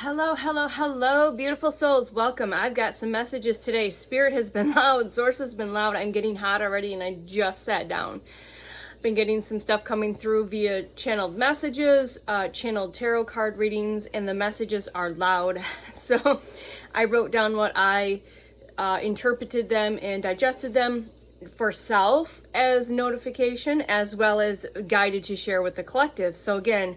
Hello, hello, hello, beautiful souls. Welcome. I've got some messages today. Spirit has been loud. Source has been loud. I'm getting hot already and I just sat down. Been getting some stuff coming through via channeled messages, channeled tarot card readings, and the messages are loud. So I wrote down what I interpreted them and digested them for self as notification, as well as guided to share with the collective. So again,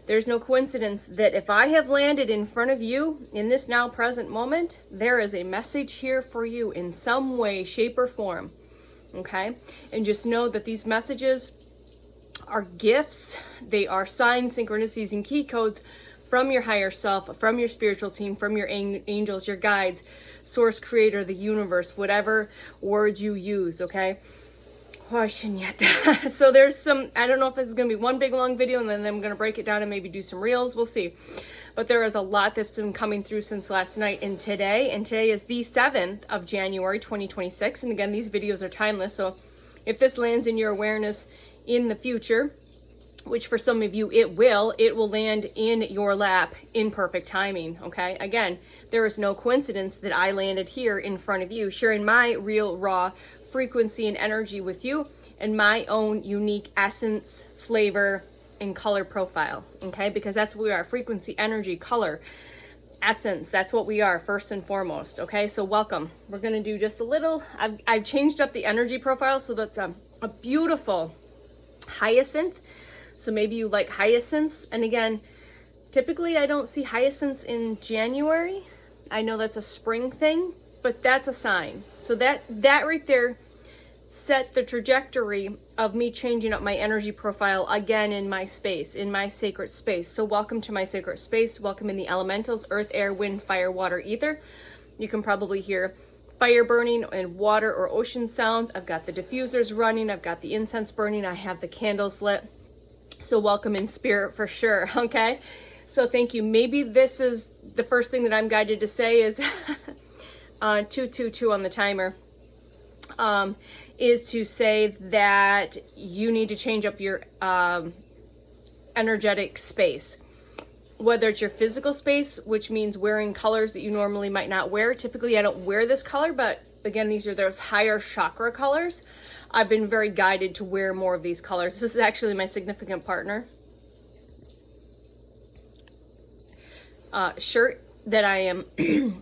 there's no coincidence that if I have landed in front of you in this now present moment, there is a message here for you in some way, shape, or form. Okay? And just know that these messages are gifts. They are signs, synchronicities, and key codes from your higher self, from your spiritual team, from your angels, your guides, source, creator, the universe, whatever words you use. Okay? So there's some, I don't know if this is going to be one big long video and then I'm going to break it down and maybe do some reels. We'll see. But there is a lot that's been coming through since last night and today. And today is the 7th of January, 2026. And again, these videos are timeless. So if this lands in your awareness in the future, which for some of you it will land in your lap in perfect timing. Okay. Again, there is no coincidence that I landed here in front of you, sharing my real, raw frequency and energy with you and my own unique essence, flavor, and color profile. Okay, because that's what we are: frequency, energy, color, essence. That's what we are first and foremost. Okay, so welcome. We're gonna do just a little, I've changed up the energy profile, so that's a beautiful hyacinth. So maybe you like hyacinths. And again, typically I don't see hyacinths in January. I know that's a spring thing, but that's a sign. So that right there set the trajectory of me changing up my energy profile again in my space, in my sacred space. So welcome to my sacred space. Welcome in the elementals: earth, air, wind, fire, water, ether. You can probably hear fire burning and water or ocean sounds. I've got the diffusers running. I've got the incense burning. I have the candles lit. So welcome in spirit for sure. Okay. So thank you. Maybe this is the first thing that I'm guided to say is 222 on the timer, is to say that you need to change up your energetic space, whether it's your physical space, which means wearing colors that you normally might not wear. Typically I don't wear this color, but again, these are those higher chakra colors. I've been very guided to wear more of these colors. This is actually my significant partner shirt that I am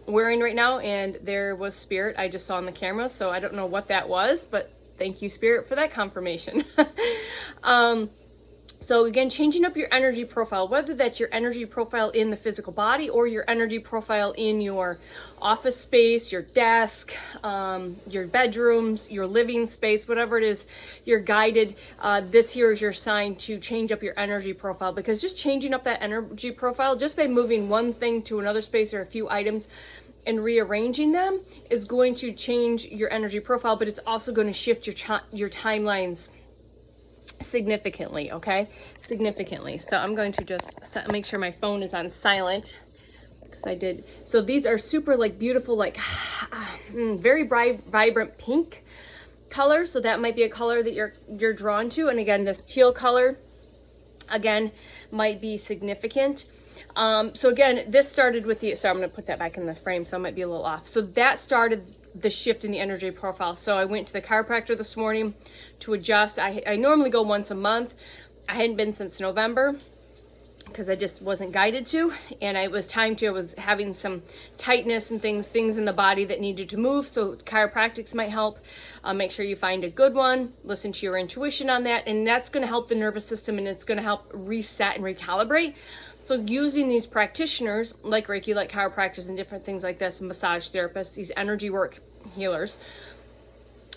wearing right now, and there was spirit I just saw on the camera, so I don't know what that was, but thank you, spirit, for that confirmation. So again, changing up your energy profile, whether that's your energy profile in the physical body or your energy profile in your office space, your desk, your bedrooms, your living space, whatever it is, you're guided. This here is your sign to change up your energy profile, because just changing up that energy profile, just by moving one thing to another space or a few items and rearranging them, is going to change your energy profile, but it's also going to shift your timelines significantly. Okay, significantly. So I'm going to just make sure my phone is on silent, because I did. So these are super like beautiful, like very bright, vibrant pink colors. So that might be a color that you're drawn to. And again, this teal color again might be significant. So again, this started with the, so I'm going to put that back in the frame, so I might be a little off. So that started the shift in the energy profile. So I went to the chiropractor this morning to adjust. I normally go once a month. I hadn't been since November because I just wasn't guided to, and it was time to. I was having some tightness and things in the body that needed to move. So chiropractics might help. Make sure you find a good one. Listen to your intuition on that, and that's going to help the nervous system, and it's going to help reset and recalibrate. So using these practitioners like Reiki, like chiropractors and different things like this, massage therapists, these energy work healers,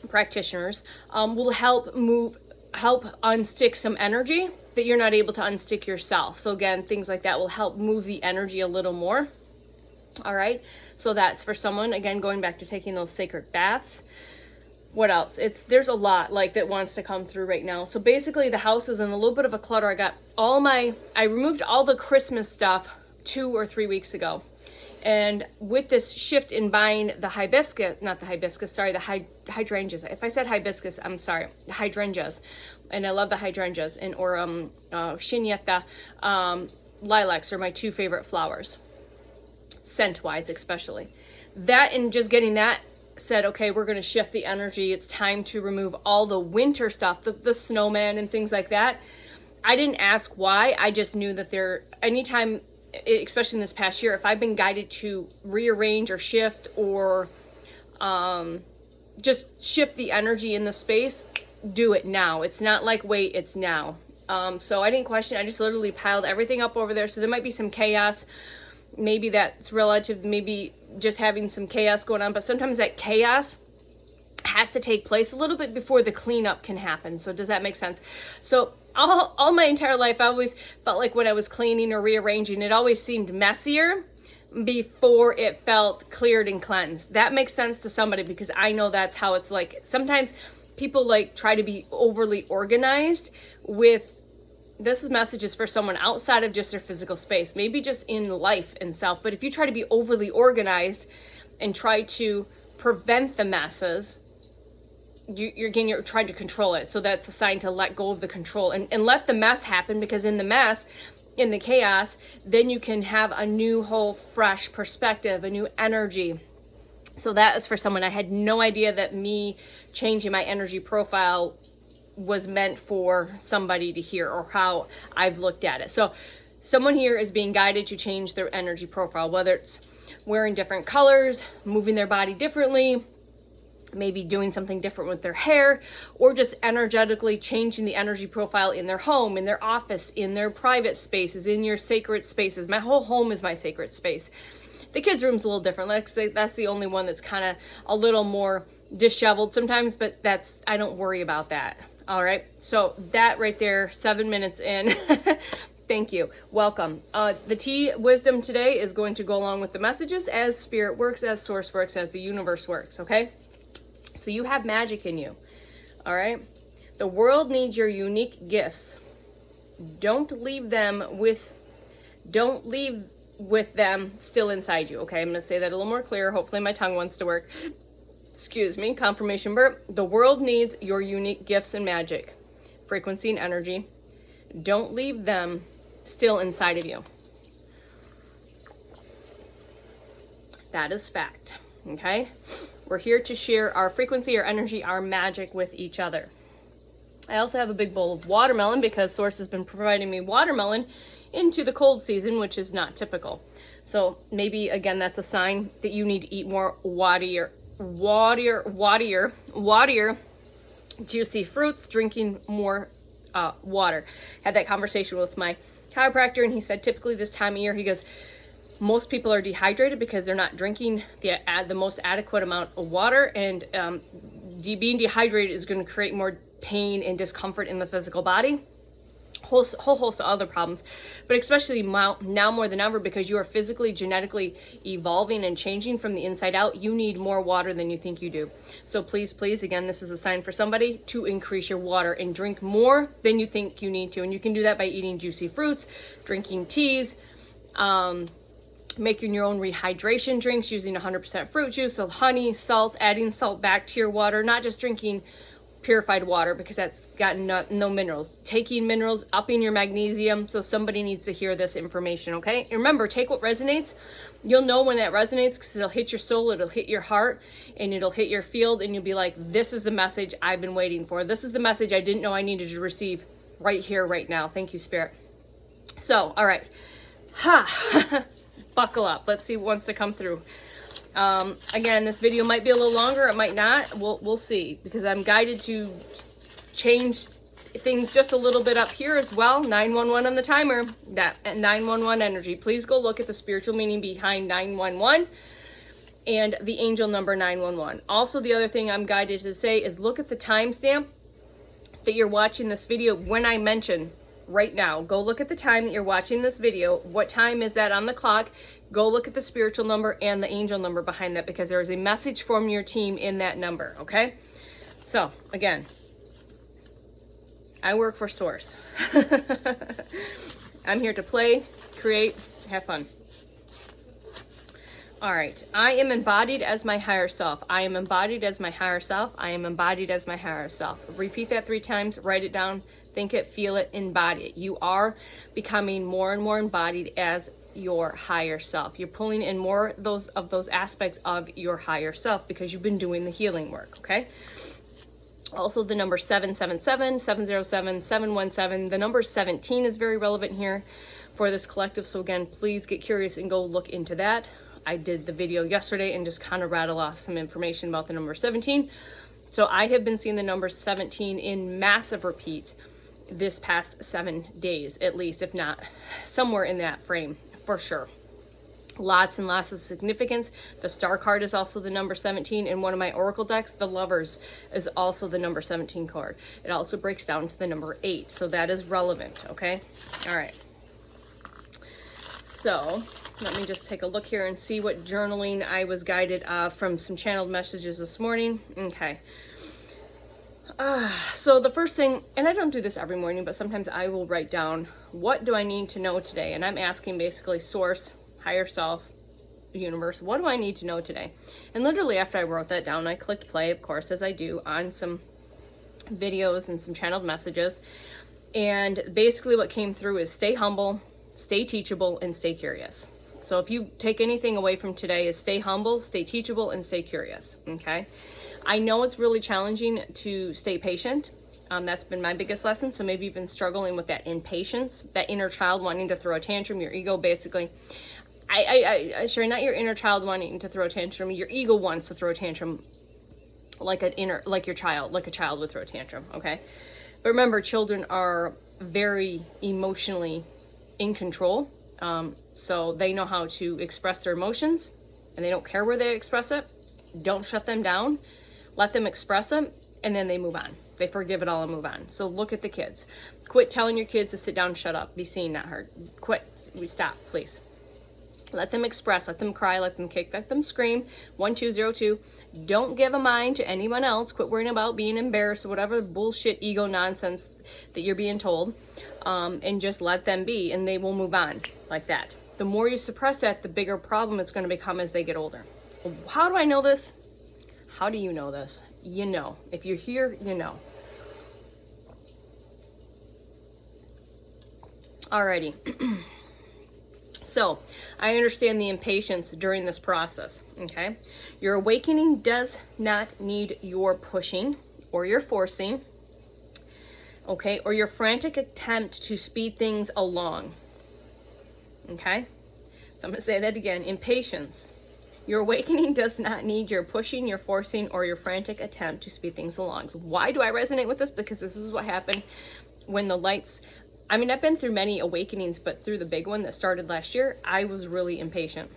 practitioners, will help unstick some energy that you're not able to unstick yourself. So again, things like that will help move the energy a little more. All right. So that's for someone, again, going back to taking those sacred baths. What else? There's a lot like that wants to come through right now. So basically the house is in a little bit of a clutter. I removed all the Christmas stuff 2 or 3 weeks ago. And with this shift in buying the hydrangeas. If I said hibiscus, I'm sorry, hydrangeas. And I love the hydrangeas, or lilacs are my 2 favorite flowers. scent-wise especially. That, and just getting that said, okay, we're going to shift the energy. It's time to remove all the winter stuff, the snowman and things like that. I didn't ask why. I just knew that anytime, especially in this past year, if I've been guided to rearrange or shift or just shift the energy in the space, do it now. It's not like wait, it's now. So I didn't question. I just literally piled everything up over there. So there might be some chaos. Maybe that's relative, maybe just having some chaos going on, but sometimes that chaos has to take place a little bit before the cleanup can happen. So does that make sense? So all my entire life, I always felt like when I was cleaning or rearranging, it always seemed messier before it felt cleared and cleansed. That makes sense to somebody, because I know that's how it's like. Sometimes people like try to be overly organized with, this is messages for someone outside of just their physical space, maybe just in life and self. But if you try to be overly organized and try to prevent the messes, you're trying to control it. So that's a sign to let go of the control and let the mess happen, because in the mess, in the chaos, then you can have a new, whole, fresh perspective, a new energy. So that is for someone. I had no idea that me changing my energy profile was meant for somebody to hear, or how I've looked at it. So someone here is being guided to change their energy profile, whether it's wearing different colors, moving their body differently, maybe doing something different with their hair, or just energetically changing the energy profile in their home, in their office, in their private spaces, in your sacred spaces. My whole home is my sacred space. The kids' room's a little different. That's the only one that's kind of a little more disheveled sometimes, but I don't worry about that. All right, so that right there, 7 minutes in. Thank you. Welcome. The T wisdom today is going to go along with the messages as spirit works, as source works, as the universe works, okay? So you have magic in you, all right? The world needs your unique gifts. Don't leave with them still inside you, okay? I'm going to say that a little more clear. Hopefully my tongue wants to work. Excuse me, confirmation burp. The world needs your unique gifts and magic, frequency and energy. Don't leave them still inside of you. That is fact, okay? We're here to share our frequency, our energy, our magic with each other. I also have a big bowl of watermelon, because Source has been providing me watermelon into the cold season, which is not typical. So maybe, again, that's a sign that you need to eat more waterier, juicy fruits, drinking more water. Had that conversation with my chiropractor, and he said typically this time of year, he goes, most people are dehydrated because they're not drinking the most adequate amount of water, and being dehydrated is going to create more pain and discomfort in the physical body. Whole host of other problems, but especially now more than ever, because you are physically, genetically evolving and changing from the inside out. You need more water than you think you do. So please, again, this is a sign for somebody to increase your water and drink more than you think you need to. And you can do that by eating juicy fruits, drinking teas, making your own rehydration drinks using 100% fruit juice, so honey, salt, adding salt back to your water, not just drinking purified water, because that's got no minerals. Taking minerals, upping your magnesium. So somebody needs to hear this information, okay? And remember, take what resonates. You'll know when that resonates, because it'll hit your soul, it'll hit your heart, and it'll hit your field, and you'll be like, this is the message I've been waiting for. This is the message I didn't know I needed to receive right here, right now. Thank you, Spirit. So, all right. Buckle up. Let's see what wants to come through. Again, this video might be a little longer, it might not. We'll see, because I'm guided to change things just a little bit up here as well. 911 on the timer, that 911 energy. Please go look at the spiritual meaning behind 911 and the angel number 911. Also, the other thing I'm guided to say is look at the timestamp that you're watching this video when I mention right now. Go look at the time that you're watching this video. What time is that on the clock? Go look at the spiritual number and the angel number behind that, because there is a message from your team in that number, okay? So, again, I work for Source. I'm here to play, create, have fun. All right, I am embodied as my higher self. I am embodied as my higher self. I am embodied as my higher self. Repeat that 3 times, write it down, think it, feel it, embody it. You are becoming more and more embodied as your higher self. You're pulling in more of those aspects of your higher self because you've been doing the healing work, okay? Also, the number 777, 707, 717, the number 17 is very relevant here for this collective. So again, please get curious and go look into that. I did the video yesterday and just kind of rattle off some information about the number 17. So I have been seeing the number 17 in massive repeats this past 7 days, at least, if not somewhere in that frame, for sure. Lots and lots of significance. The star card is also the number 17. In one of my oracle decks, the lovers is also the number 17 card. It also breaks down to the number 8. So that is relevant, okay? All right. So let me just take a look here and see what journaling I was guided from some channeled messages this morning. Okay. So the first thing, and I don't do this every morning, but sometimes I will write down, what do I need to know today? And I'm asking basically source, higher self, universe, what do I need to know today? And literally after I wrote that down, I clicked play, of course, as I do on some videos and some channeled messages. And basically what came through is stay humble, stay teachable, and stay curious. So if you take anything away from today, is stay humble, stay teachable, and stay curious, okay? I know it's really challenging to stay patient. That's been my biggest lesson. So maybe you've been struggling with that impatience, that inner child wanting to throw a tantrum, your ego basically. Sure, not your inner child wanting to throw a tantrum. Your ego wants to throw a tantrum like a child would throw a tantrum, okay? But remember, children are very emotionally in control. So they know how to express their emotions, and they don't care where they express it. Don't shut them down. Let them express them, and then they move on. They forgive it all and move on. So look at the kids. Quit telling your kids to sit down, shut up, be seen, not heard. Quit. We stop, please. Let them express, let them cry, let them kick, let them scream. 1202. Don't give a mind to anyone else. Quit worrying about being embarrassed or whatever bullshit ego nonsense that you're being told. And just let them be, and they will move on like that. The more you suppress that, the bigger problem it's going to become as they get older. How do I know this? How do you know this? You know. If you're here, you know. Alrighty. So, I understand the impatience during this process, okay? Your awakening does not need your pushing or your forcing, okay? Or your frantic attempt to speed things along, okay? So I'm going to say that again. Impatience. Your awakening does not need your pushing, your forcing, or your frantic attempt to speed things along. So why do I resonate with this? Because this is what happened when the lights... I mean, I've been through many awakenings, but through the big one that started last year, I was really impatient.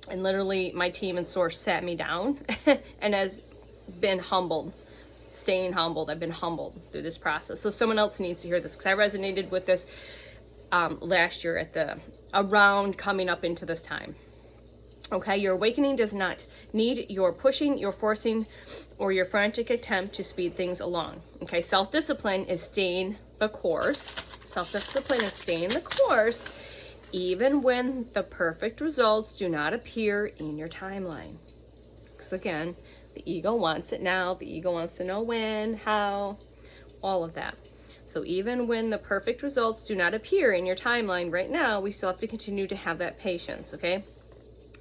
And literally, my team and source sat me down and has been humbled. Staying humbled. I've been humbled through this process. So someone else needs to hear this, because I resonated with this last year at around coming up into this time. Okay, your awakening does not need your pushing, your forcing, or your frantic attempt to speed things along. Okay, self-discipline is staying the course. Self-discipline is staying the course even when the perfect results do not appear in your timeline. Because again, the ego wants it now. The ego wants to know when, how, all of that. So even when the perfect results do not appear in your timeline right now, we still have to continue to have that patience, okay?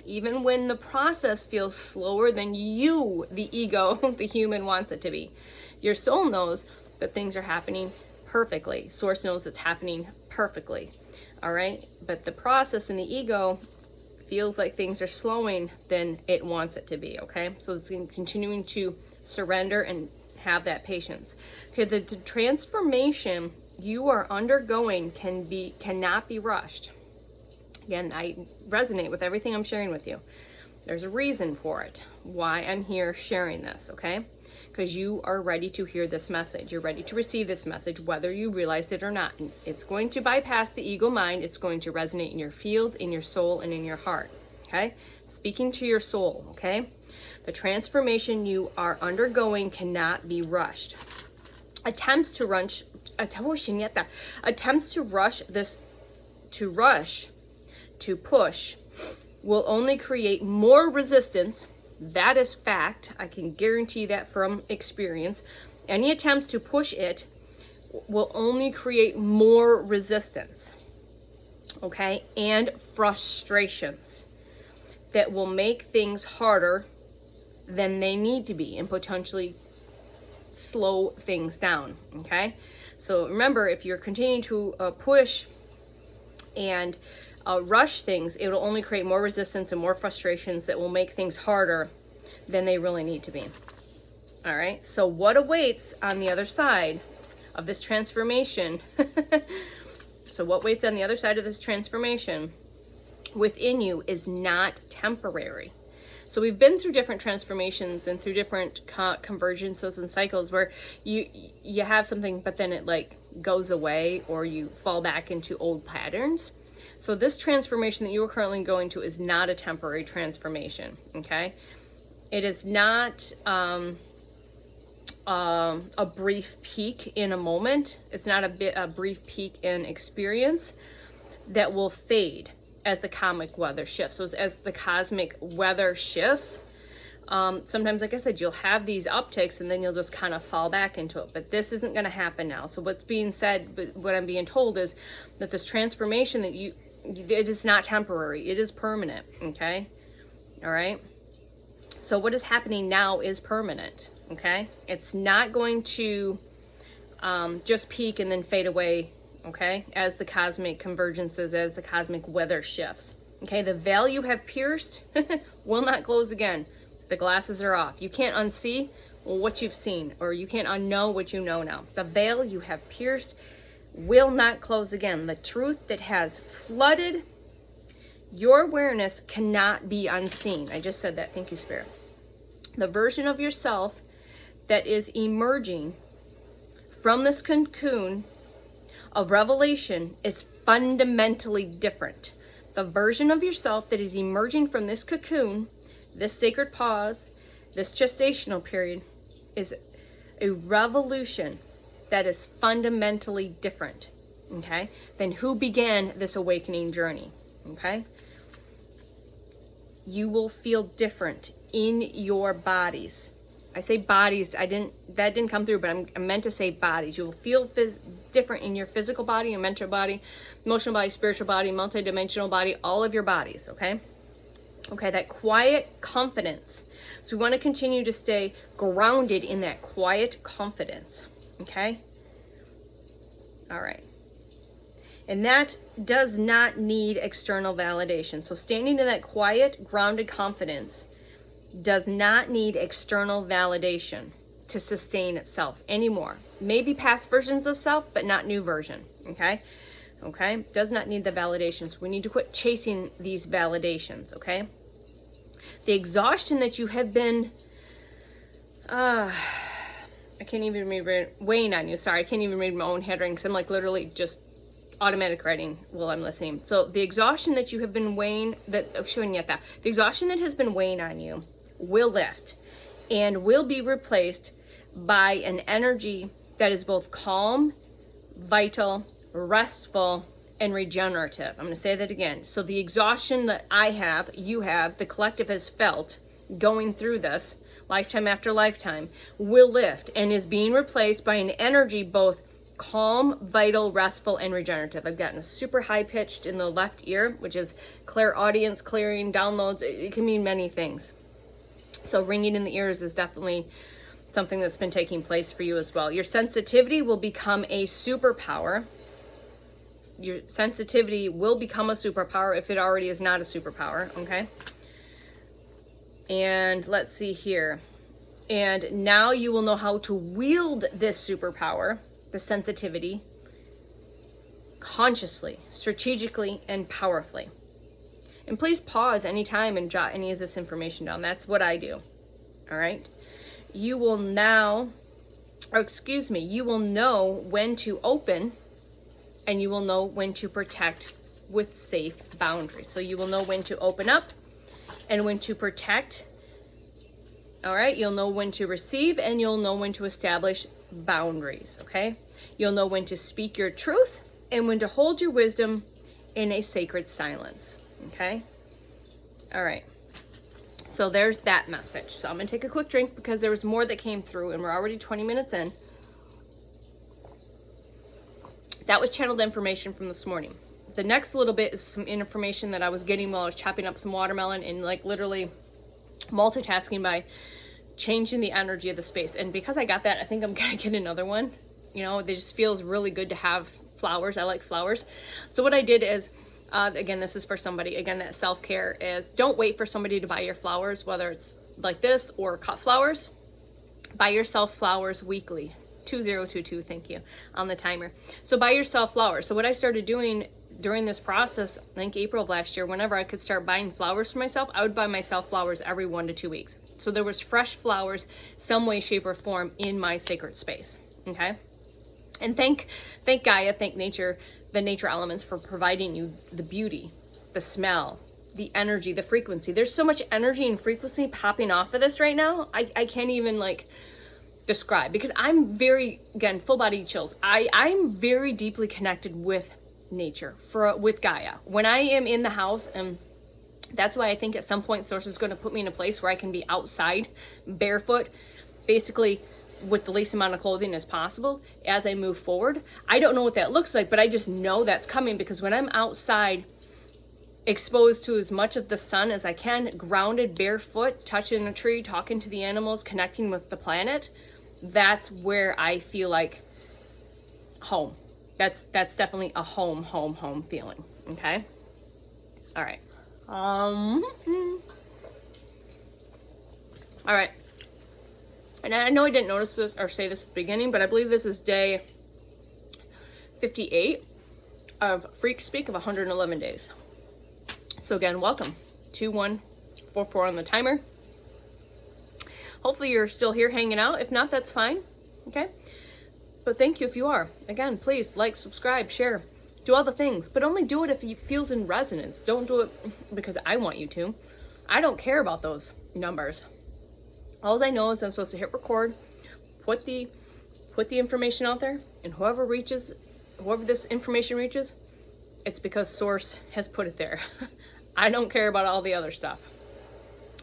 Even when the process feels slower than you, the ego, the human, wants it to be. Your soul knows that things are happening perfectly. Source knows it's happening perfectly. All right? But the process in the ego feels like things are slowing than it wants it to be. Okay? So it's continuing to surrender and have that patience. Okay, the transformation you are undergoing cannot be rushed. Again, I resonate with everything I'm sharing with you. There's a reason for it, why I'm here sharing this, okay? Because you are ready to hear this message. You're ready to receive this message, whether you realize it or not. And it's going to bypass the ego mind. It's going to resonate in your field, in your soul, and in your heart, okay? Speaking to your soul, okay? The transformation you are undergoing cannot be rushed. Attempts to rush this, to push, will only create more resistance. That is fact. I can guarantee that from experience. Any attempts to push it will only create more resistance. okay, and frustrations that will make things harder than they need to be and potentially slow things down, okay? So remember, if you're continuing to push and rush things, it will only create more resistance and more frustrations that will make things harder than they really need to be. All right, so what awaits on the other side of this transformation? So what waits on the other side of this transformation within you is not temporary. So we've been through different transformations and through different convergences and cycles where you have something, but then it like goes away or you fall back into old patterns. So this transformation that you are currently going to is not a temporary transformation, okay? It is not a brief peak in a moment. It's not a brief peak in experience that will fade as the cosmic weather shifts. So as the cosmic weather shifts, sometimes, like I said, you'll have these upticks and then you'll just kind of fall back into it. But this isn't going to happen now. So what's being said, what I'm being told is that this transformation that it is not temporary. It is permanent, okay? All right? So what is happening now is permanent, okay? It's not going to just peak and then fade away, okay, as the cosmic convergences, as the cosmic weather shifts. Okay, the veil you have pierced will not close again. The glasses are off. You can't unsee what you've seen, or you can't unknow what you know now. The veil you have pierced will not close again. The truth that has flooded your awareness cannot be unseen. I just said that. Thank you, Spirit. The version of yourself that is emerging from this cocoon of revelation is fundamentally different. The version of yourself that is emerging from this cocoon, this sacred pause, this gestational period, is a revolution that is fundamentally different, okay, than who began this awakening journey, okay? You will feel different in your bodies. I say bodies, that didn't come through, but I meant to say bodies. You will feel different in your physical body, your mental body, emotional body, spiritual body, multidimensional body, all of your bodies, okay? Okay, that quiet confidence. So we want to continue to stay grounded in that quiet confidence, okay? All right. And that does not need external validation. So standing in that quiet, grounded confidence does not need external validation to sustain itself anymore. Maybe past versions of self, but not new version, okay? Okay, does not need the validation. So we need to quit chasing these validations, okay? The exhaustion that you have been, I can't even read, weighing on you. Sorry, I can't even read my own handwriting because I'm like literally just automatic writing while I'm listening. So the exhaustion that you have been weighing, the exhaustion that has been weighing on you will lift and will be replaced by an energy that is both calm, vital, restful, and regenerative. I'm going to say that again. So the exhaustion that I have, you have, the collective has felt going through this lifetime after lifetime will lift and is being replaced by an energy both calm, vital, restful, and regenerative. I've gotten a super high pitched in the left ear, which is clairaudience, clearing, downloads. It can mean many things. So ringing in the ears is definitely something that's been taking place for you as well. Your sensitivity will become a superpower. Your sensitivity will become a superpower if it already is not a superpower, okay? And let's see here. And now you will know how to wield this superpower, the sensitivity, consciously, strategically, and powerfully. And please pause anytime and jot any of this information down. That's what I do, all right? You will now, you will know when to open and you will know when to protect with safe boundaries. So you will know when to open up and when to protect. All right, you'll know when to receive and you'll know when to establish boundaries, okay? You'll know when to speak your truth and when to hold your wisdom in a sacred silence, okay? All right, so there's that message. So I'm gonna take a quick drink because there was more that came through and we're already 20 minutes in. That was channeled information from this morning. the next little bit is some information that I was getting while I was chopping up some watermelon and like literally multitasking by changing the energy of the space. And because I got that, I think I'm gonna get another one. You know, it just feels really good to have flowers. I like flowers. So what I did is, again, this is for somebody, again, that self-care is don't wait for somebody to buy your flowers, whether it's like this or cut flowers. Buy yourself flowers weekly. 2022, thank you, on the timer. So buy yourself flowers. So what I started doing during this process, I think April of last year, whenever I could start buying flowers for myself, I would buy myself flowers every 1 to 2 weeks. So there was fresh flowers, some way, shape, or form in my sacred space, okay? And thank Gaia, thank nature, the nature elements for providing you the beauty, the smell, the energy, the frequency. There's so much energy and frequency popping off of this right now. I can't even like describe, because I'm very, again, full body chills. I'm very deeply connected with nature, with Gaia. When I am in the house, and that's why I think at some point Source is going to put me in a place where I can be outside barefoot, basically with the least amount of clothing as possible as I move forward. I don't know what that looks like, but I just know that's coming, because when I'm outside exposed to as much of the sun as I can, grounded, barefoot, touching a tree, talking to the animals, connecting with the planet, that's where I feel like home. That's definitely a home feeling. Okay. All right. All right. And I know I didn't notice this or say this at the beginning, but I believe this is day 58 of Freak Speak of 111 days. So again, welcome. 2144 on the timer. Hopefully you're still here hanging out. If not, that's fine. Okay. But thank you if you are. Again, please like, subscribe, share, do all the things, but only do it if it feels in resonance. Don't do it because I want you to. I don't care about those numbers. All I know is I'm supposed to hit record, put the information out there, and whoever this information reaches, it's because Source has put it there. I don't care about all the other stuff.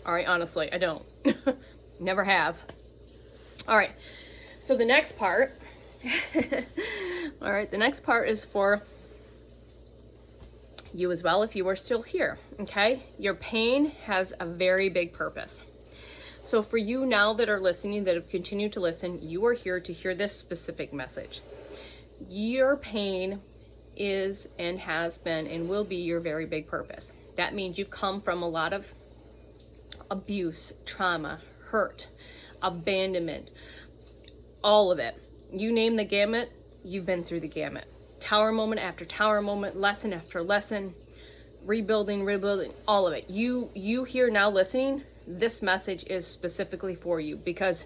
All right, honestly, I don't. Never have. All right, so the next part, all right, the next part is for you as well if you are still here, okay? Your pain has a very big purpose. So for you now that are listening, that have continued to listen, you are here to hear this specific message. Your pain is and has been and will be your very big purpose. That means you've come from a lot of abuse, trauma, hurt, abandonment, all of it. You name the gamut, you've been through the gamut. Tower moment after tower moment, lesson after lesson, rebuilding, all of it. You here now listening, this message is specifically for you, because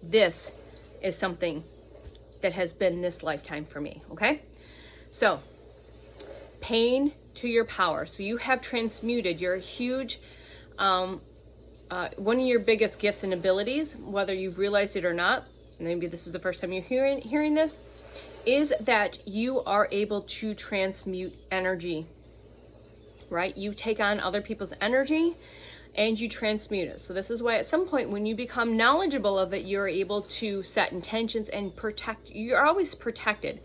this is something that has been this lifetime for me, okay? So, pain to your power. So you have transmuted your huge, one of your biggest gifts and abilities, whether you've realized it or not, and maybe this is the first time you're hearing this, is that you are able to transmute energy, right? You take on other people's energy and you transmute it. So this is why at some point when you become knowledgeable of it, you're able to set intentions and protect. You're always protected.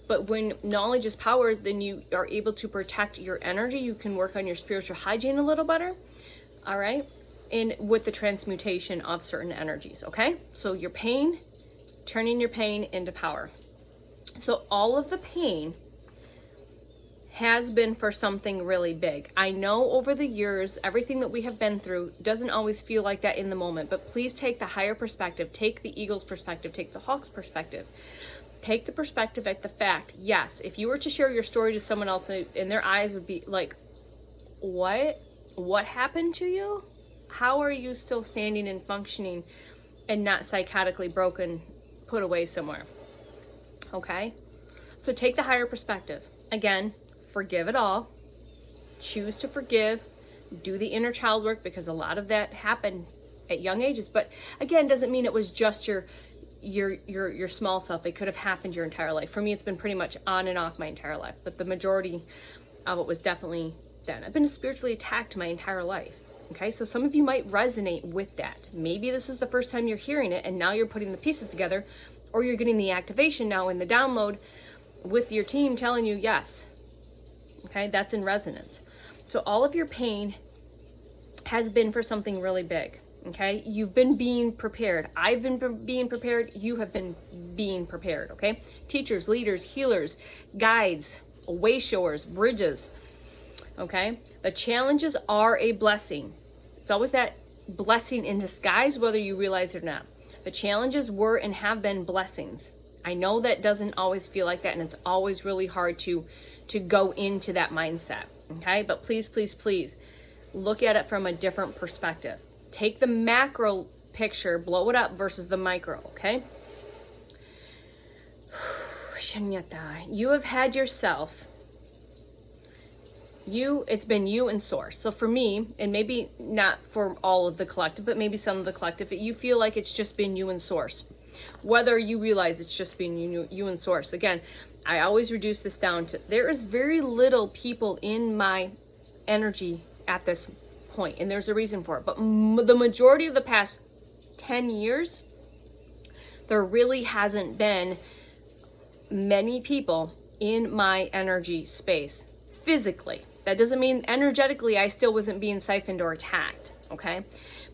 But when knowledge is power, then you are able to protect your energy. You can work on your spiritual hygiene a little better, all right? And with the transmutation of certain energies, okay? So your pain, turning your pain into power. So all of the pain has been for something really big. I know over the years, everything that we have been through doesn't always feel like that in the moment, but please take the higher perspective, take the eagle's perspective, take the hawk's perspective. Take the perspective at the fact, yes, if you were to share your story to someone else and their eyes would be like, what happened to you? How are you still standing and functioning and not psychotically broken, put away somewhere? Okay? So take the higher perspective. Again, forgive it all. Choose to forgive. Do the inner child work, because a lot of that happened at young ages. But again, doesn't mean it was just your small self. It could have happened your entire life. For me, it's been pretty much on and off my entire life, but the majority of it was definitely then. I've been spiritually attacked my entire life. Okay, so some of you might resonate with that. Maybe this is the first time you're hearing it and now you're putting the pieces together, or you're getting the activation now in the download with your team telling you yes. Okay, that's in resonance. So all of your pain has been for something really big. Okay, you've been being prepared. I've been being prepared. You have been being prepared. Okay, teachers, leaders, healers, guides, way showers, bridges. Okay, the challenges are a blessing. It's always that blessing in disguise, whether you realize it or not. The challenges were and have been blessings. I know that doesn't always feel like that, and it's always really hard to go into that mindset. Okay, but please, please, please look at it from a different perspective. Take the macro picture, blow it up versus the micro, okay? You have had yourself. It's been you and source. So for me, and maybe not for all of the collective, but maybe some of the collective, you feel like it's just been you and source. Whether you realize it's just been you and source. Again, I always reduce this down to, there is very little people in my energy at this point, and there's a reason for it. But the majority of the past 10 years, there really hasn't been many people in my energy space physically. That doesn't mean energetically I still wasn't being siphoned or attacked, okay?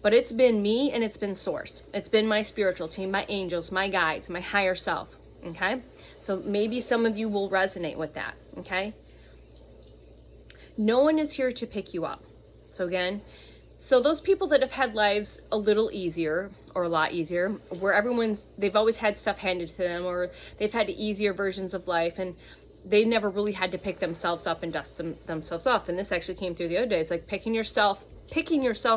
But it's been me and it's been source. It's been my spiritual team, my angels, my guides, my higher self, okay? So maybe some of you will resonate with that, okay? No one is here to pick you up. So again, so those people that have had lives a little easier or a lot easier, where they've always had stuff handed to them, or they've had easier versions of life, and they never really had to pick themselves up and dust themselves off. And this actually came through the other day. It's like picking yourself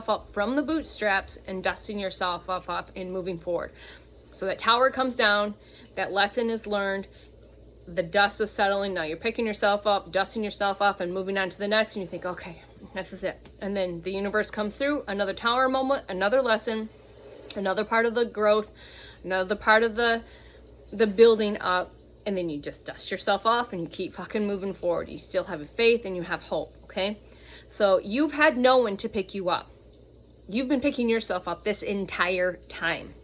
up from the bootstraps and dusting yourself off and moving forward. So that tower comes down, that lesson is learned, the dust is settling. Now you're picking yourself up, dusting yourself off, and moving on to the next, and you think, okay, this is it. And then the universe comes through, another tower moment, another lesson, another part of the growth, another part of the building up, and then you just dust yourself off and you keep fucking moving forward. You still have a faith and you have hope, okay? So you've had no one to pick you up. You've been picking yourself up this entire time.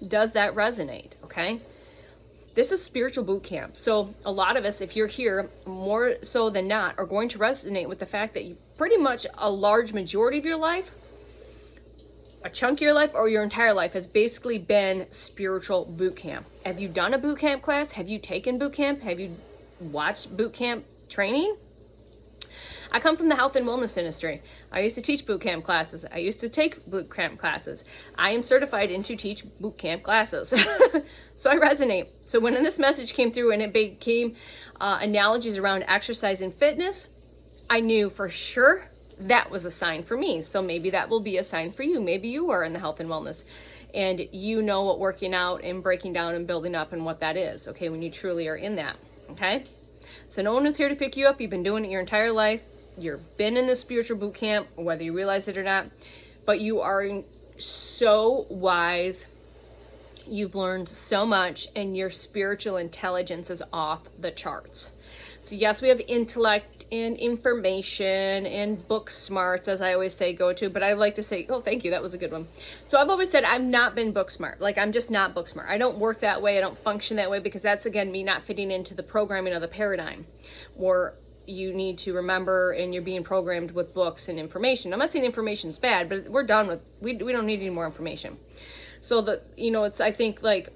Does that resonate, okay? This is spiritual boot camp. So a lot of us, if you're here, more so than not, are going to resonate with the fact that you pretty much a large majority of your life, a chunk of your life, or your entire life has basically been spiritual boot camp. Have you done a boot camp class? Have you taken boot camp? Have you watched boot camp training? I come from the health and wellness industry. I used to teach boot camp classes. I used to take boot camp classes. I am certified to teach boot camp classes. So I resonate. So when this message came through and it became analogies around exercise and fitness, I knew for sure that was a sign for me. So maybe that will be a sign for you. Maybe you are in the health and wellness and you know what working out and breaking down and building up and what that is, okay, when you truly are in that, okay? So no one is here to pick you up. You've been doing it your entire life. You've been in the spiritual boot camp, whether you realize it or not, but you are so wise. You've learned so much and your spiritual intelligence is off the charts. So yes, we have intellect and information and book smarts, as I always say, go to, but I like to say, oh, thank you, that was a good one. So I've always said I've not been book smart. Like, I'm just not book smart. I don't work that way. I don't function that way because that's, again, me not fitting into the programming of the paradigm where you need to remember and you're being programmed with books and information. I'm not saying information's bad, but we're done with, we don't need any more information. So it's, I think, like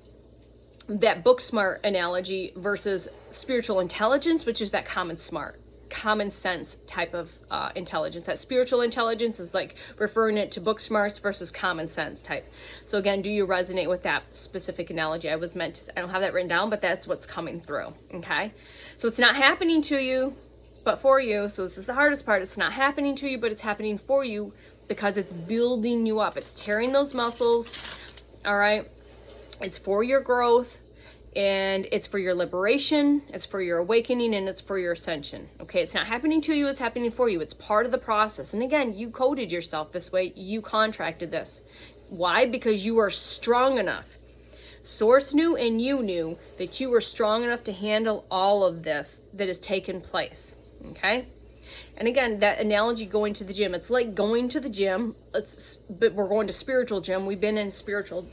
that book smart analogy versus spiritual intelligence, which is that common sense type of intelligence. That spiritual intelligence is like referring it to book smarts versus common sense type. So again, do you resonate with that specific analogy? I don't have that written down, but that's what's coming through, okay? So it's not happening to you, but for you. So this is the hardest part. It's not happening to you, but it's happening for you because it's building you up. It's tearing those muscles, all right? It's for your growth, and it's for your liberation, it's for your awakening, and it's for your ascension, okay? It's not happening to you, it's happening for you. It's part of the process. And again, you coded yourself this way. You contracted this. Why? Because you are strong enough. Source knew and you knew that you were strong enough to handle all of this that has taken place, okay? And again, that analogy, going to the gym, it's like going to the gym, but we're going to spiritual gym. We've been in spiritual,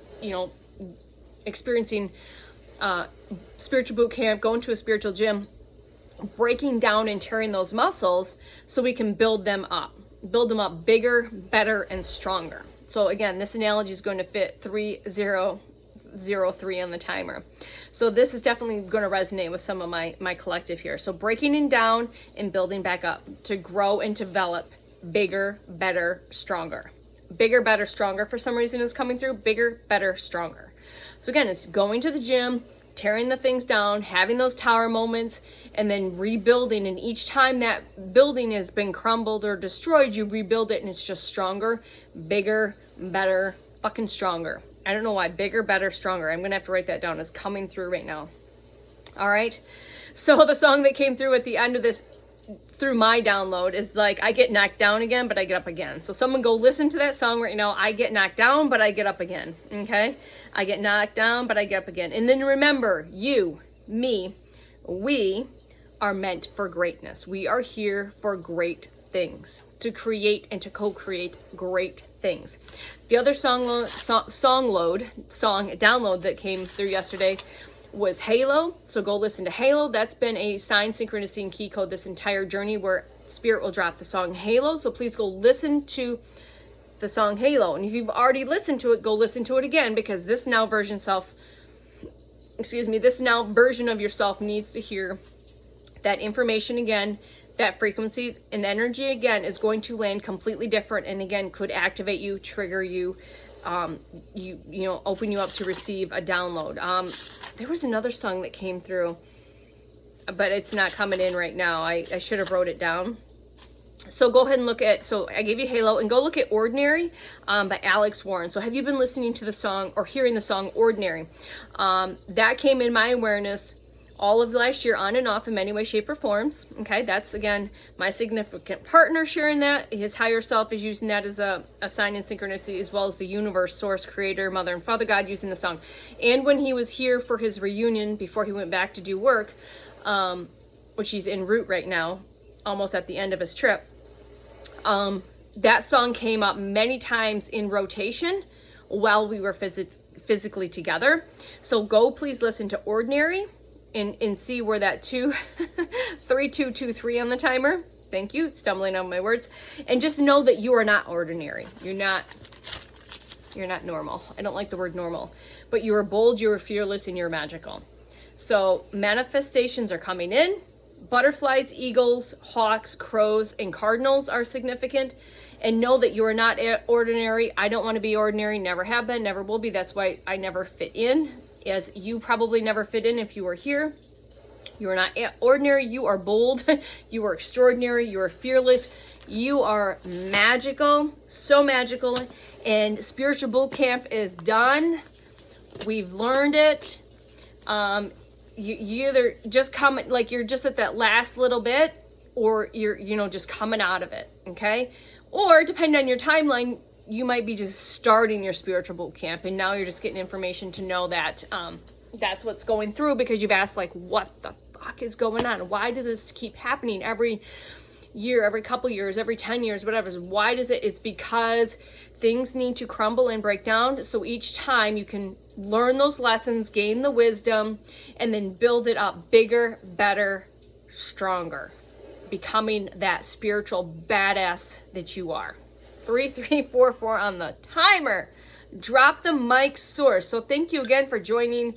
experiencing spiritual boot camp, going to a spiritual gym. breaking down and tearing those muscles so we can build them up bigger, better, and stronger. So again, this analogy is going to fit 3003 on the timer. So this is definitely going to resonate with some of my collective here. So breaking it down and building back up to grow and develop bigger, better, stronger. Bigger, better, stronger for some reason is coming through. Bigger, better, stronger. So again, it's going to the gym, tearing the things down, having those tower moments, and then rebuilding. And each time that building has been crumbled or destroyed, you rebuild it and it's just stronger, bigger, better, fucking stronger. I don't know why. Bigger, better, stronger. I'm going to have to write that down. It's coming through right now. All right. So the song that came through at the end of this, through my download, is like, I get knocked down again, but I get up again. So someone go listen to that song right now. I get knocked down, but I get up again. Okay. I get knocked down, but I get up again. And then remember, you, me, we are meant for greatness. We are here for great things, to create and to co-create great things. The other song download that came through yesterday was Halo. So go listen to Halo. That's been a sign, synchronicity, and key code this entire journey, where Spirit will drop the song Halo. So please go listen to the song Halo. And if you've already listened to it, go listen to it again, because this now version of yourself needs to hear that information again. That frequency and energy again is going to land completely different, and again could activate you, trigger you, you know, open you up to receive a download. There was another song that came through, but it's not coming in right now. I should have wrote it down. So go ahead and look at, so I gave you Halo, and go look at Ordinary by Alex Warren. So have you been listening to the song or hearing the song Ordinary? That came in my awareness all of last year, on and off, in many ways, shape, or forms. Okay, that's again my significant partner sharing that. His higher self is using that as a sign and synchronicity, as well as the universe, source, creator, mother, and father God using the song. And when he was here for his reunion before he went back to do work, which he's en route right now, almost at the end of his trip, that song came up many times in rotation while we were physically together. So go please listen to Ordinary and see where that 3223 on the timer. Thank you. Stumbling on my words. And just know that you are not ordinary. You're not normal. I don't like the word normal, but you are bold, you are fearless, and you're magical. So manifestations are coming in. Butterflies, eagles, hawks, crows, and cardinals are significant. And know that you are not ordinary. I don't want to be ordinary. Never have been, never will be. That's why I never fit in, as you probably never fit in if you were here. You are not ordinary. You are bold. You are extraordinary. You are fearless. You are magical. So magical. And Spiritual Boot Camp is done. We've learned it. You either just come, like you're just at that last little bit, or you're, you know, just coming out of it. Okay. Or depending on your timeline, you might be just starting your spiritual boot camp, and now you're just getting information to know that that's what's going through, because you've asked, like, what the fuck is going on? Why does this keep happening every year, every couple years, every 10 years, whatever? Why does it? It's because things need to crumble and break down. So each time you can learn those lessons, gain the wisdom, and then build it up bigger, better, stronger, becoming that spiritual badass that you are. 3344 on the timer. Drop the mic, Source. So thank you again for joining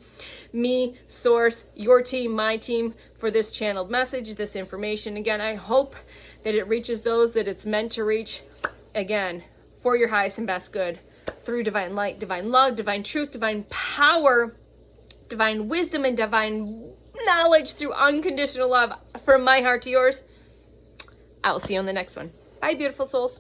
me, Source, your team, my team, for this channeled message, this information. Again, I hope that it reaches those that it's meant to reach, again, for your highest and best good, through divine light, divine love, divine truth, divine power, divine wisdom, and divine knowledge, through unconditional love, from my heart to yours. I will see you on the next one. Bye, beautiful souls.